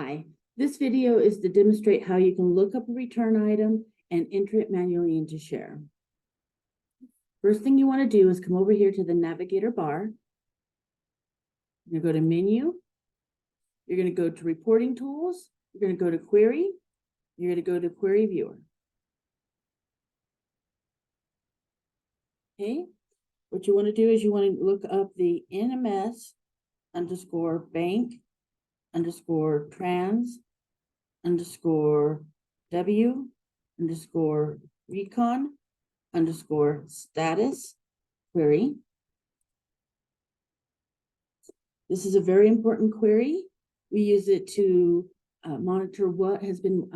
Hi, this video is to demonstrate how you can look up a return item and enter it manually into Share. First thing you want to do is come over here to the navigator bar. You're going to go to Menu. You're going to go to Reporting Tools. You're going to go to Query. You're going to go to Query Viewer. Okay, what you want to do is you want to look up the NMS _ bank _ trans _ W _ recon _ status query. This is a very important query. We use it to monitor what has been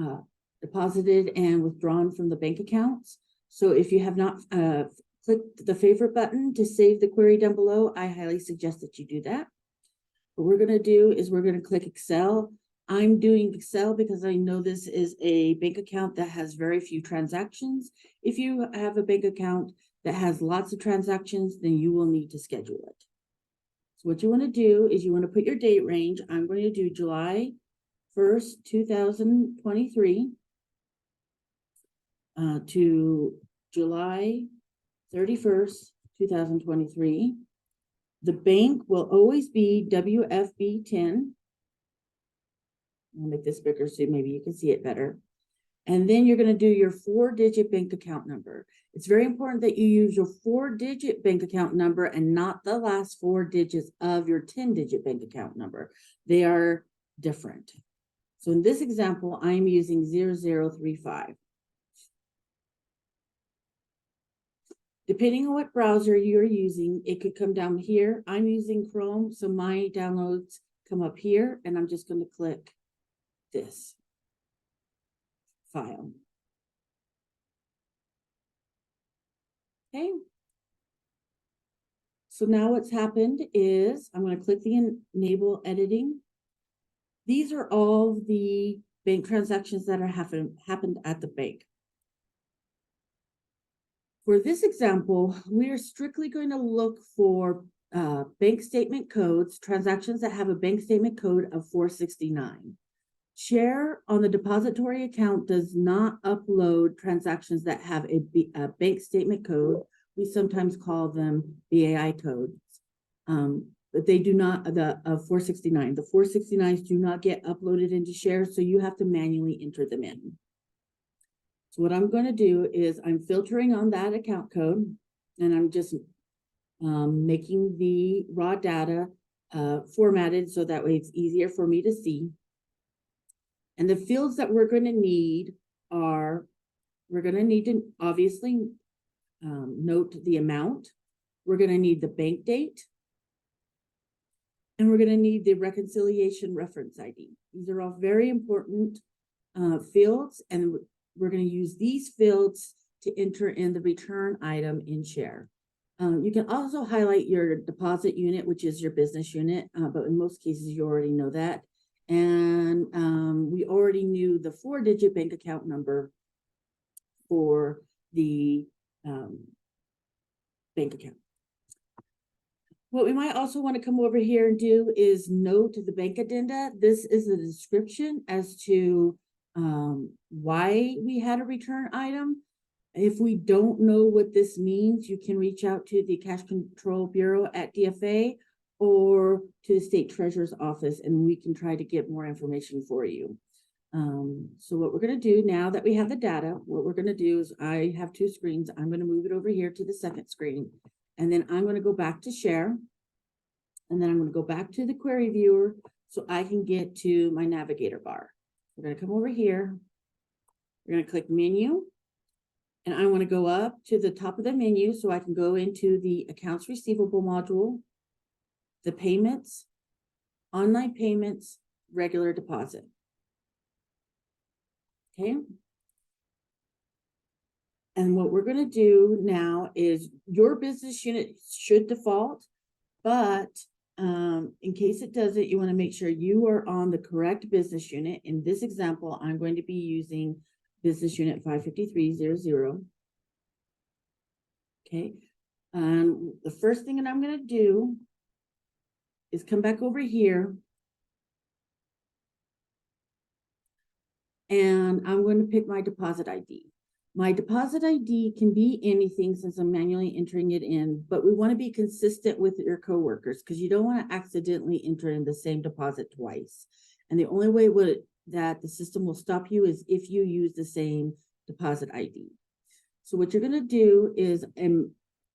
deposited and withdrawn from the bank accounts. So if you have not clicked the favorite button to save the query down below, I highly suggest that you do that. What we're going to do is we're going to click Excel. I'm doing Excel because I know this is a bank account that has very few transactions. If you have a bank account that has lots of transactions, then you will need to schedule it. So what you want to do is you want to put your date range. I'm going to do July 1st, 2023 to July 31st, 2023. The bank will always be WFB 10. I'll make this bigger so maybe you can see it better. And then you're going to do your 4-digit bank account number. It's very important that you use your 4-digit bank account number and not the last 4 digits of your 10-digit bank account number. They are different. So in this example, I'm using 0035. Depending on what browser you're using, it could come down here. I'm using Chrome, so my downloads come up here, and I'm just going to click this file. Okay. So now what's happened is I'm going to click the Enable Editing. These are all the bank transactions that are happened at the bank. For this example, we are strictly going to look for bank statement codes, transactions that have a bank statement code of 469. Share on the depository account does not upload transactions that have a bank statement code. We sometimes call them BAI codes, but they do not, the 469. The 469s do not get uploaded into Share, so you have to manually enter them in. So what I'm going to do is I'm filtering on that account code, and I'm just making the raw data formatted so that way it's easier for me to see. And the fields that we're going to need are, we're going to need to obviously note the amount. We're going to need the bank date. And we're going to need the reconciliation reference ID. These are all very important fields, and we're going to use these fields to enter in the return item in Share. You can also highlight your deposit unit, which is your business unit, but in most cases you already know that. And we already knew the 4-digit bank account number for the bank account. What we might also want to come over here and do is note the bank addenda. This is a description as to why we had a return item. If we don't know what this means, you can reach out to the Cash Control Bureau at DFA or to the State Treasurer's Office, and we can try to get more information for you. So what we're going to do now that we have the data, what we're going to do is I have 2 screens. I'm going to move it over here to the second screen, and then I'm going to go back to Share, and then I'm going to go back to the Query Viewer so I can get to my navigator bar. We're going to come over here. We're going to click Menu, and I want to go up to the top of the menu so I can go into the Accounts Receivable module, the Payments, Online Payments, Regular Deposit. Okay. And what we're going to do now is your business unit should default, but in case it doesn't, you want to make sure you are on the correct business unit. In this example, I'm going to be using business unit 55300. Okay. The first thing that I'm going to do is come back over here and I'm going to pick my deposit ID. My deposit ID can be anything since I'm manually entering it in, but we want to be consistent with your coworkers because you don't want to accidentally enter in the same deposit twice. And the only way that the system will stop you is if you use the same deposit ID. So what you're going to do is, and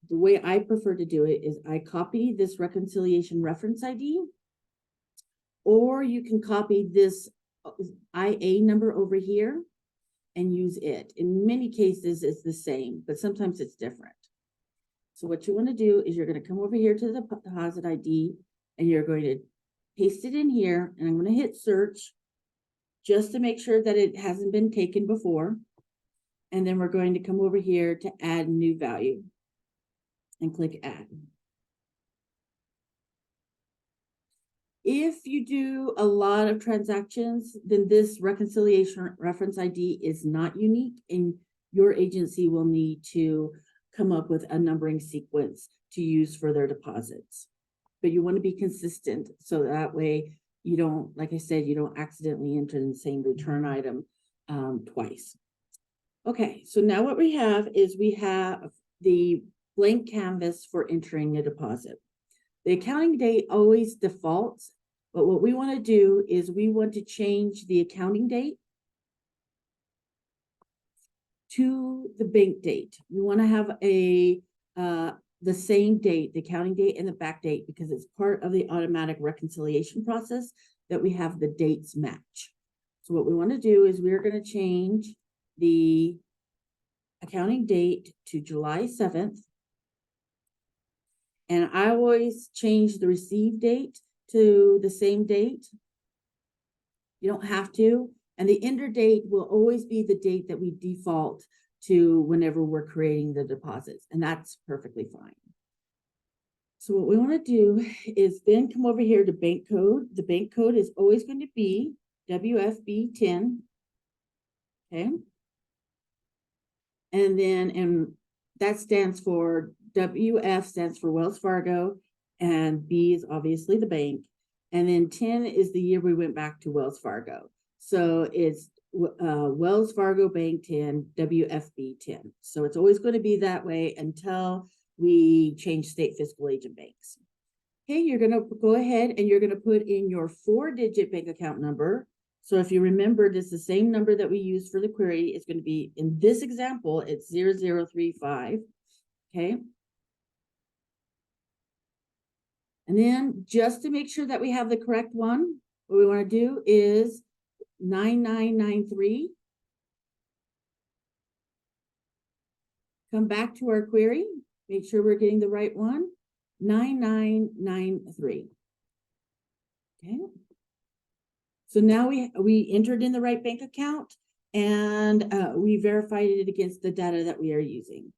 the way I prefer to do it is I copy this reconciliation reference ID, or you can copy this IA number over here and use it. In many cases, it's the same, but sometimes it's different. So what you want to do is you're going to come over here to the deposit ID and you're going to paste it in here, and I'm going to hit search just to make sure that it hasn't been taken before. And then we're going to come over here to add new value and click add. If you do a lot of transactions, then this reconciliation reference ID is not unique, and your agency will need to come up with a numbering sequence to use for their deposits. But you want to be consistent so that way you don't, like I said, you don't accidentally enter in the same return item twice. Okay, so now what we have is we have the blank canvas for entering a deposit. The accounting date always defaults, but what we want to do is we want to change the accounting date to the bank date. We want to have the same date, the accounting date and the back date, because it's part of the automatic reconciliation process that we have the dates match. So what we want to do is we're going to change the accounting date to July 7th. And I always change the receive date to the same date. You don't have to. And the ender date will always be the date that we default to whenever we're creating the deposits. And that's perfectly fine. So what we want to do is then come over here to bank code. The bank code is always going to be WFB10. Okay. And then, and that stands for, WF stands for Wells Fargo, and B is obviously the bank. And then 10 is the year we went back to Wells Fargo. So it's Wells Fargo Bank 10, WFB 10. So it's always going to be that way until we change state fiscal agent banks. Okay, you're going to go ahead and you're going to put in your 4-digit bank account number. So if you remember, it's the same number that we use for the query. It's going to be, in this example, it's 0035. Okay. And then just to make sure that we have the correct one, what we want to do is 9993. Come back to our query, make sure we're getting the right one, 9993. Okay. So now we entered in the right bank account, and we verified it against the data that we are using.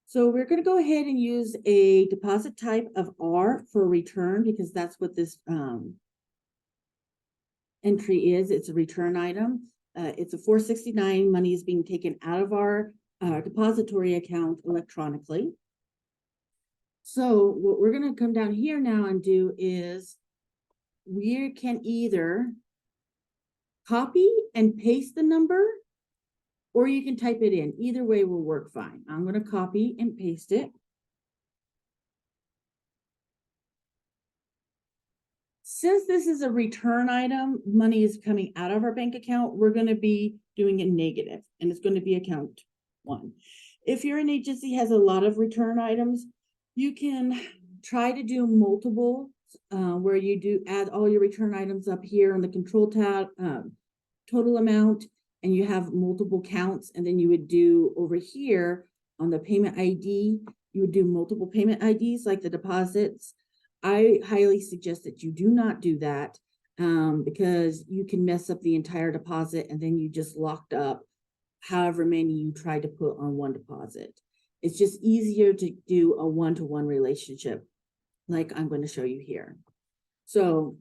So we're going to go ahead and use a deposit type of R for return, because that's what this entry is. It's a return item. It's a 469. Money is being taken out of our depository account electronically. So what we're going to come down here now and do is we can either copy and paste the number, or you can type it in. Either way will work fine. I'm going to copy and paste it. Since this is a return item, money is coming out of our bank account, we're going to be doing a negative, and it's going to be account 1. If you're an agency has a lot of return items, you can try to do multiple, where you do add all your return items up here on the control tab, total amount, and you have multiple counts, and then you would do over here on the payment ID, you would do multiple payment IDs like the deposits. I highly suggest that you do not do that, because you can mess up the entire deposit, and then you just locked up however many you try to put on one deposit. It's just easier to do a one-to-one relationship like I'm going to show you here. So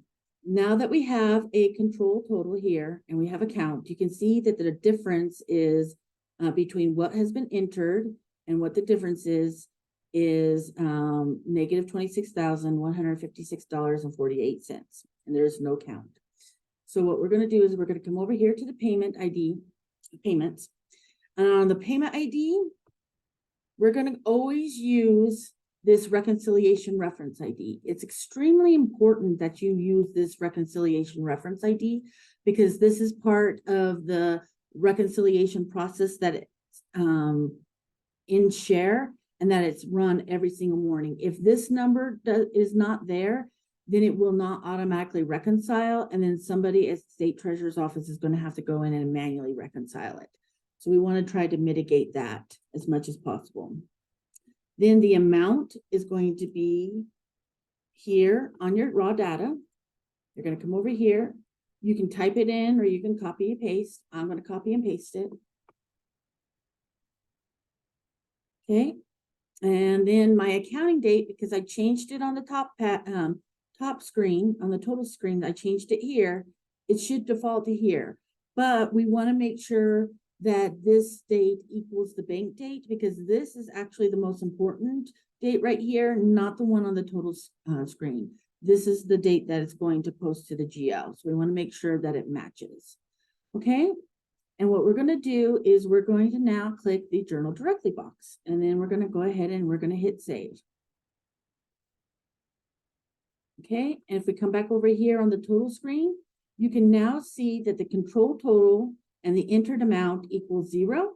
now that we have a control total here and we have a count, you can see that the difference is between what has been entered and what the difference is negative $26,156.48, and there's no count. So what we're going to do is we're going to come over here to the payment ID, payments. And on the payment ID, we're going to always use this reconciliation reference ID. It's extremely important that you use this reconciliation reference ID because this is part of the reconciliation process that it's in Share and that it's run every single morning. If this number is not there, then it will not automatically reconcile. And then somebody at State Treasurer's Office is going to have to go in and manually reconcile it. So we want to try to mitigate that as much as possible. Then the amount is going to be here on your raw data. You're going to come over here. You can type it in or you can copy and paste. I'm going to copy and paste it. Okay. And then my accounting date, because I changed it on the top screen, on the total screen, I changed it here. It should default to here. But we want to make sure that this date equals the bank date because this is actually the most important date right here, not the one on the total screen. This is the date that it's going to post to the GL. So we want to make sure that it matches. Okay. And what we're going to do is we're going to now click the Journal Directly box. And then we're going to go ahead and we're going to hit save. Okay. And if we come back over here on the total screen, you can now see that the control total and the entered amount equals 0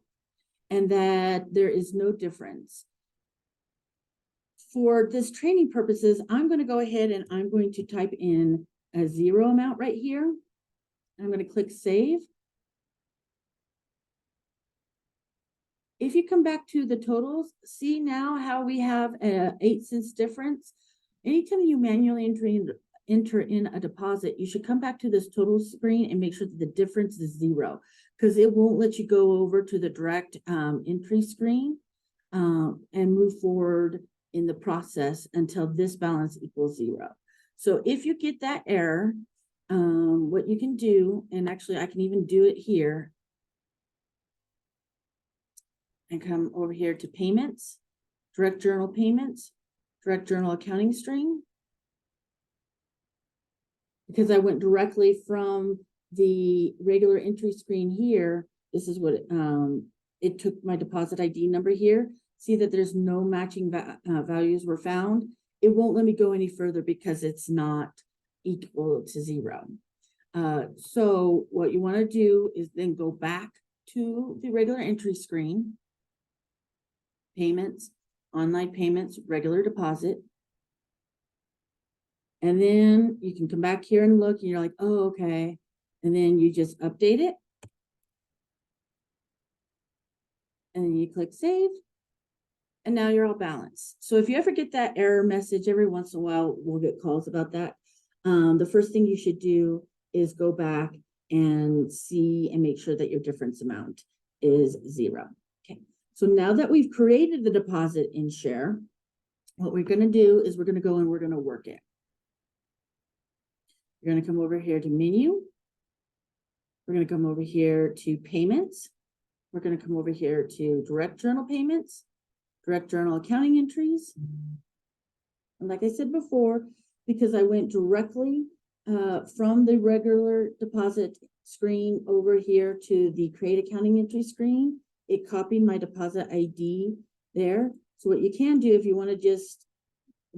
and that there is no difference. For this training purposes, I'm going to go ahead and I'm going to type in a 0 amount right here. I'm going to click save. If you come back to the totals, see now how we have a 8 cents difference. Anytime you manually enter in a deposit, you should come back to this total screen and make sure that the difference is 0 because it won't let you go over to the direct entry screen and move forward in the process until this balance equals 0. So if you get that error, what you can do, and actually I can even do it here, and come over here to payments, direct journal payments, direct journal accounting string. Because I went directly from the regular entry screen here, this is what it took my deposit ID number here. See that there's no matching values were found. It won't let me go any further because it's not equal to 0. So what you want to do is then go back to the regular entry screen, payments, online payments, regular deposit. And then you can come back here and look and you're like, oh, okay. And then you just update it. And then you click save. And now you're all balanced. So if you ever get that error message, every once in a while, we'll get calls about that. The first thing you should do is go back and see and make sure that your difference amount is 0. Okay. So now that we've created the deposit in Share, what we're going to do is we're going to go and we're going to work it. You're going to come over here to menu. We're going to come over here to payments. We're going to come over here to direct journal payments, direct journal accounting entries. And like I said before, because I went directly from the regular deposit screen over here to the create accounting entry screen, it copied my deposit ID there. So what you can do if you want to just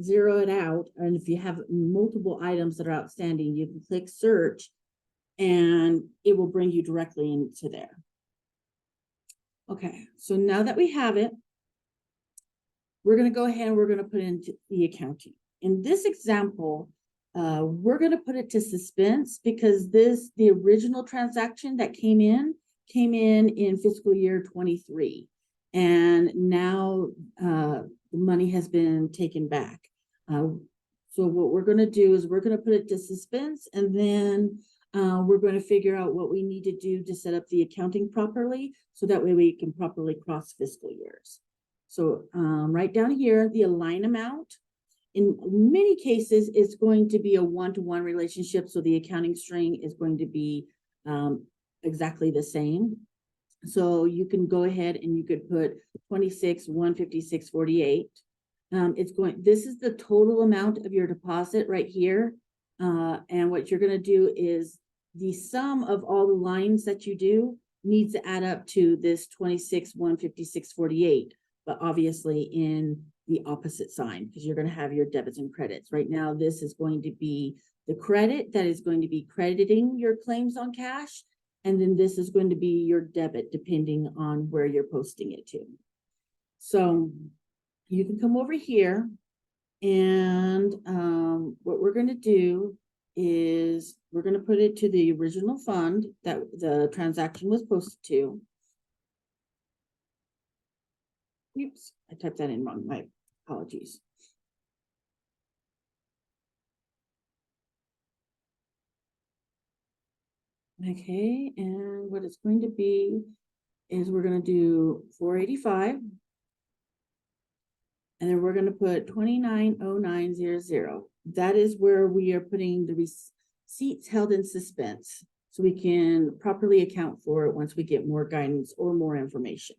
zero it out, and if you have multiple items that are outstanding, you can click search and it will bring you directly into there. Okay, so now that we have it, we're going to go ahead and we're going to put into the accounting. In this example, we're going to put it to suspense because the original transaction that came in fiscal year 23. And now the money has been taken back. So what we're going to do is we're going to put it to suspense, and then we're going to figure out what we need to do to set up the accounting properly, so that way we can properly cross fiscal years. So right down here, the align amount. In many cases, it's going to be a one-to-one relationship, so the accounting string is going to be exactly the same. So you can go ahead and you could put 26, 156, 48. This is the total amount of your deposit right here. And what you're going to do is the sum of all the lines that you do needs to add up to this 26,156.48, but obviously in the opposite sign, because you're going to have your debits and credits. Right now, this is going to be the credit that is going to be crediting your claims on cash, and then this is going to be your debit, depending on where you're posting it to. So you can come over here, and what we're going to do is we're going to put it to the original fund that the transaction was posted to. Oops, I typed that in wrong. My apologies. Okay, and what it's going to be is we're going to do 485. And then we're going to put 290900. That is where we are putting the receipts held in suspense, so we can properly account for it once we get more guidance or more information.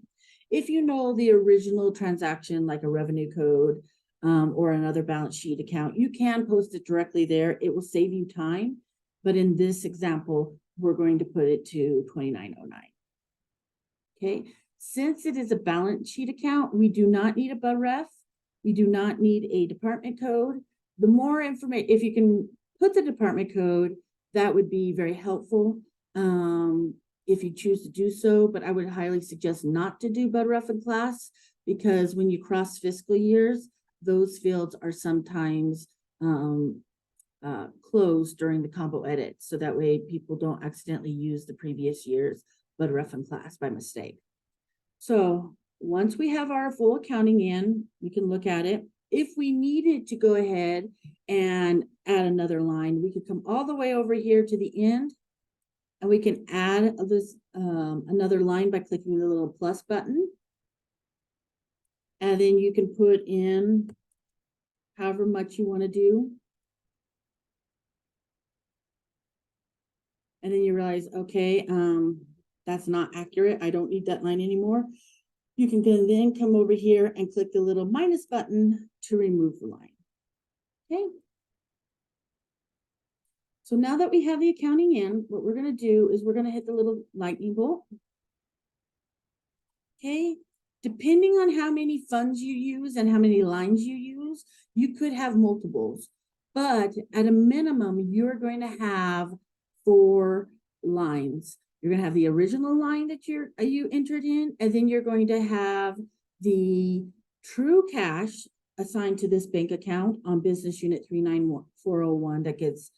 If you know the original transaction, like a revenue code or another balance sheet account, you can post it directly there. It will save you time. But in this example, we're going to put it to 2909. Okay. Since it is a balance sheet account, we do not need a BUDREF. We do not need a department code. The more information, if you can put the department code, that would be very helpful if you choose to do so, but I would highly suggest not to do BUDREF in class, because when you cross fiscal years, those fields are sometimes closed during the combo edit. So that way people don't accidentally use the previous year's BUDREF in class by mistake. So once we have our full accounting in, we can look at it. If we needed to go ahead and add another line, we could come all the way over here to the end, and we can add this another line by clicking the little plus button. And then you can put in however much you want to do. And then you realize, okay, that's not accurate. I don't need that line anymore. You can then come over here and click the little minus button to remove the line. Okay. So now that we have the accounting in, what we're going to do is we're going to hit the little lightning bolt. Okay. Depending on how many funds you use and how many lines you use, you could have multiples. But at a minimum, you're going to have 4 lines. You're going to have the original line that you entered in, and then you're going to have the true cash assigned to this bank account on business unit 391401 that gets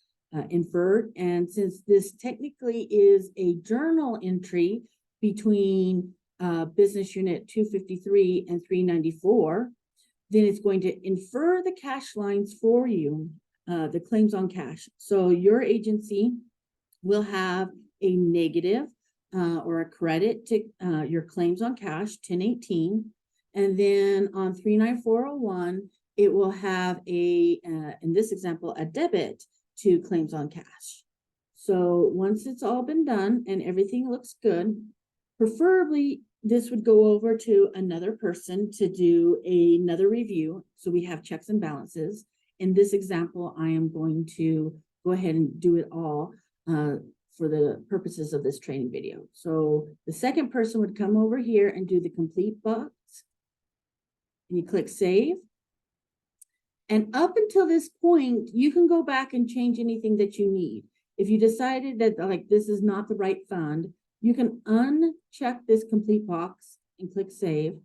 inferred. And since this technically is a journal entry between business unit 253 and 394, then it's going to infer the cash lines for you, the claims on cash. So your agency will have a negative or a credit to your claims on cash, 1018. And then on 39401, it will have a, in this example, a debit to claims on cash. So once it's all been done and everything looks good, preferably this would go over to another person to do another review. So we have checks and balances. In this example, I am going to go ahead and do it all for the purposes of this training video. So the second person would come over here and do the complete box. And you click save. And up until this point, you can go back and change anything that you need. If you decided that like this is not the right fund, you can uncheck this complete box and click save.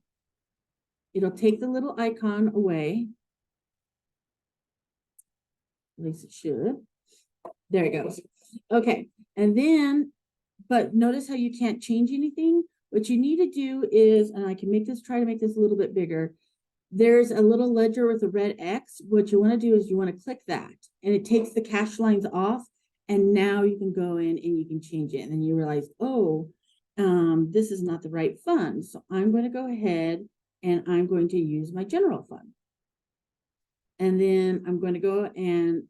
It'll take the little icon away. At least it should. There it goes. Okay. And then, but notice how you can't change anything. What you need to do is, and I can make this, try to make this a little bit bigger. There's a little ledger with a red X. What you want to do is you want to click that, and it takes the cash lines off. And now you can go in and you can change it. And then you realize, oh, this is not the right fund. So I'm going to go ahead and I'm going to use my general fund. And then I'm going to go and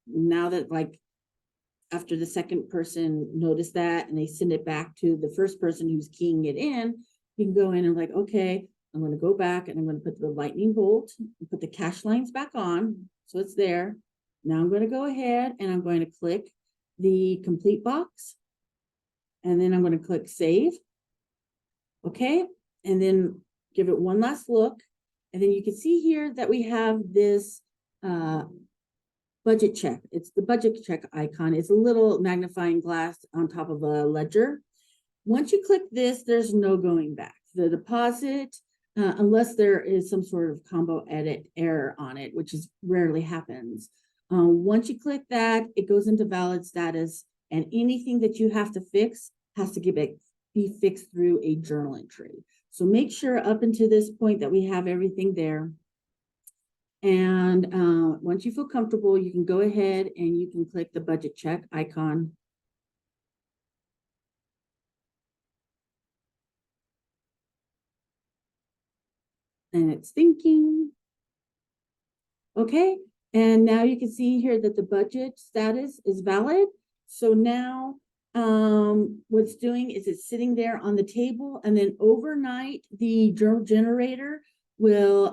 now that like after the second person noticed that and they send it back to the first person who's keying it in, you can go in and like, okay, I'm going to go back and I'm going to put the lightning bolt and put the cash lines back on. So it's there. Now I'm going to go ahead and I'm going to click the complete box. And then I'm going to click save. Okay. And then give it one last look. And then you can see here that we have this budget check. It's the budget check icon. It's a little magnifying glass on top of a ledger. Once you click this, there's no going back. The deposit, unless there is some sort of combo edit error on it, which is rarely happens. Once you click that, it goes into valid status, and anything that you have to fix has to be fixed through a journal entry. So make sure up until this point that we have everything there. And once you feel comfortable, you can go ahead and you can click the budget check icon. And it's thinking. Okay, and now you can see here that the budget status is valid. So now what's doing is it's sitting there on the table, and then overnight the journal generator will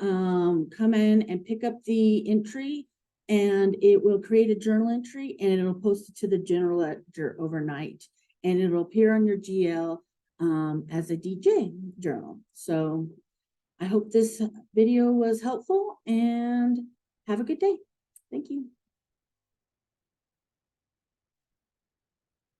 come in and pick up the entry, and it will create a journal entry, and it'll post it to the general ledger overnight, and it'll appear on your GL as a DJ journal. So I hope this video was helpful, and have a good day. Thank you.